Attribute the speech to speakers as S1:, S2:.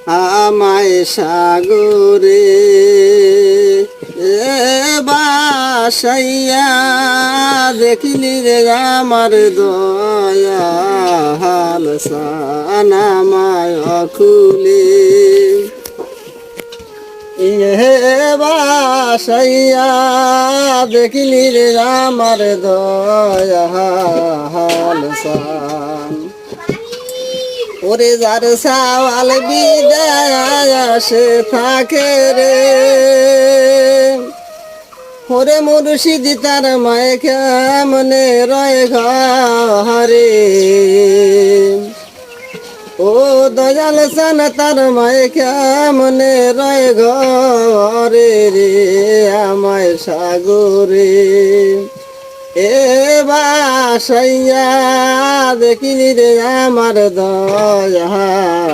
S1: আমায় সাগরে বাসাইয়া দেখিলি রে আমার দয়াল সানামায় খুলি বাসাইয়া দেখিলি রে আমার দয়াল সান ওরে যার সাওয়াল বিদায় আসে থাকে রে ওরে মুর্শিদ তার মায়ে কেমনে রয় ঘরে ও দয়াল সান তার মায়ে কেমনে রয় ঘরে রে আমায় সাগরে এ বাসাইয়া দেখিলি রে আমার দয়া